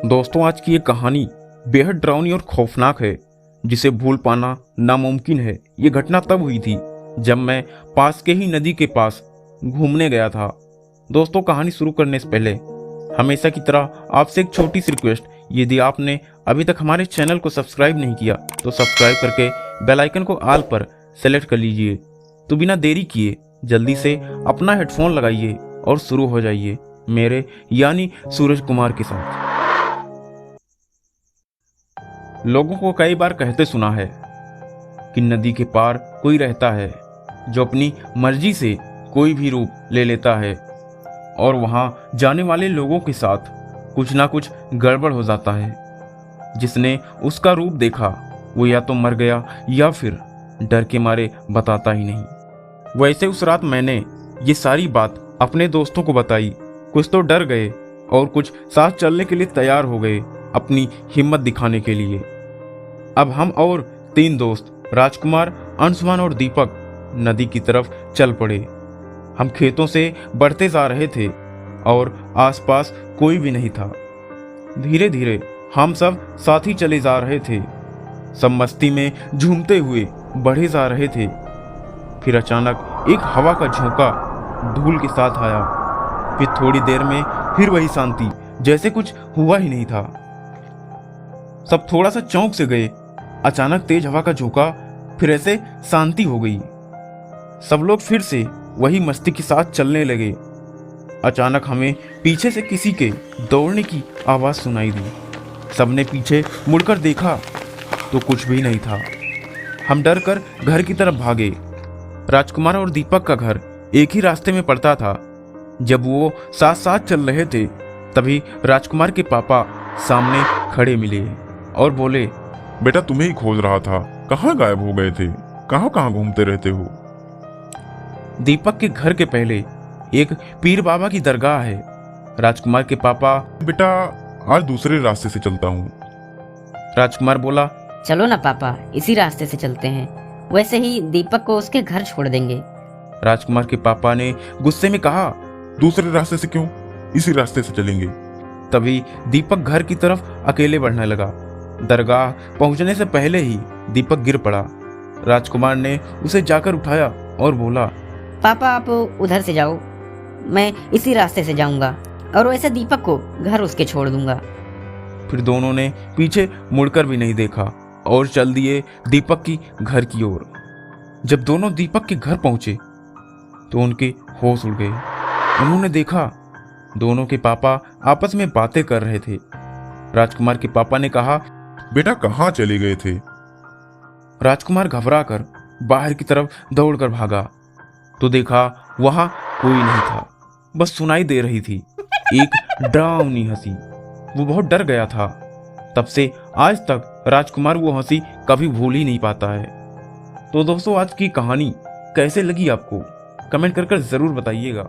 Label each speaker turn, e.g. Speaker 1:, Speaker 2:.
Speaker 1: दोस्तों, आज की ये कहानी बेहद डरावनी और खौफनाक है, जिसे भूल पाना नामुमकिन है। ये घटना तब हुई थी जब मैं पास के ही नदी के पास घूमने गया था। दोस्तों, कहानी शुरू करने से पहले हमेशा की तरह आपसे एक छोटी सी रिक्वेस्ट। यदि आपने अभी तक हमारे चैनल को सब्सक्राइब नहीं किया तो सब्सक्राइब करके बेल आइकन को ऑल पर सेलेक्ट कर लीजिए। तो बिना देरी किए जल्दी से अपना हेडफोन लगाइए और शुरू हो जाइए मेरे यानी सूरज कुमार के साथ। लोगों को कई बार कहते सुना है कि नदी के पार कोई रहता है जो अपनी मर्जी से कोई भी रूप ले लेता है और वहां जाने वाले लोगों के साथ कुछ ना कुछ गड़बड़ हो जाता है। जिसने उसका रूप देखा वो या तो मर गया या फिर डर के मारे बताता ही नहीं। वैसे उस रात मैंने ये सारी बात अपने दोस्तों को बताई। कुछ तो डर गए और कुछ साथ चलने के लिए तैयार हो गए, अपनी हिम्मत दिखाने के लिए। अब हम और 3 दोस्त राजकुमार, अंशुमान और दीपक नदी की तरफ चल पड़े। हम खेतों से बढ़ते जा रहे थे और आसपास कोई भी नहीं था। धीरे धीरे हम सब साथ ही चले जा रहे थे, सब मस्ती में झूमते हुए बढ़े जा रहे थे। फिर अचानक एक हवा का झोंका धूल के साथ आया। फिर थोड़ी देर में फिर वही शांति, जैसे कुछ हुआ ही नहीं था। सब थोड़ा सा चौंक से गए। अचानक तेज हवा का झोंका, फिर ऐसे शांति हो गई। सब लोग फिर से वही मस्ती के साथ चलने लगे। अचानक हमें पीछे से किसी के दौड़ने की आवाज सुनाई दी। सबने पीछे मुड़कर देखा तो कुछ भी नहीं था। हम डर कर घर की तरफ भागे। राजकुमार और दीपक का घर एक ही रास्ते में पड़ता था। जब वो साथ साथ चल रहे थे तभी राजकुमार के पापा सामने खड़े मिले और बोले,
Speaker 2: बेटा, तुम्हें ही खोज रहा था। कहाँ गायब हो गए थे? कहाँ कहाँ घूमते रहते हो?
Speaker 1: दीपक के घर के पहले एक पीर बाबा की दरगाह है। राजकुमार के पापा,
Speaker 2: बेटा, आज दूसरे रास्ते से चलता हूँ।
Speaker 1: राजकुमार बोला,
Speaker 3: चलो ना पापा, इसी रास्ते से चलते हैं। वैसे ही दीपक को उसके घर छोड़ देंगे।
Speaker 1: राजकुमार के पापा ने गुस्से में कहा,
Speaker 2: दूसरे रास्ते से क्यों? इसी रास्ते से चलेंगे।
Speaker 1: तभी दीपक घर की तरफ अकेले बढ़ने लगा। दरगाह पहुंचने से पहले ही दीपक गिर पड़ा। राजकुमार ने उसे जाकर उठाया और बोला,
Speaker 3: पापा आप उधर से जाओ, मैं इसी रास्ते से जाऊंगा और वैसे दीपक को घर उसके छोड़ दूंगा।
Speaker 1: फिर दोनों ने पीछे मुड़कर भी नहीं देखा और चल दिए दीपक की घर की ओर। जब दोनों दीपक के घर पहुंचे तो उनके होश उड़ गए। उन्होंने देखा दोनों के पापा आपस में बातें कर रहे थे। राजकुमार के पापा ने कहा,
Speaker 2: बेटा, कहाँ चले गए थे?
Speaker 1: राजकुमार घबराकर बाहर की तरफ दौड़कर भागा तो देखा वहां कोई नहीं था, बस सुनाई दे रही थी एक डरावनी हंसी। वो बहुत डर गया था। तब से आज तक राजकुमार वो हंसी कभी भूल ही नहीं पाता है। तो दोस्तों, आज की कहानी कैसे लगी आपको? कमेंट कर जरूर बताइएगा।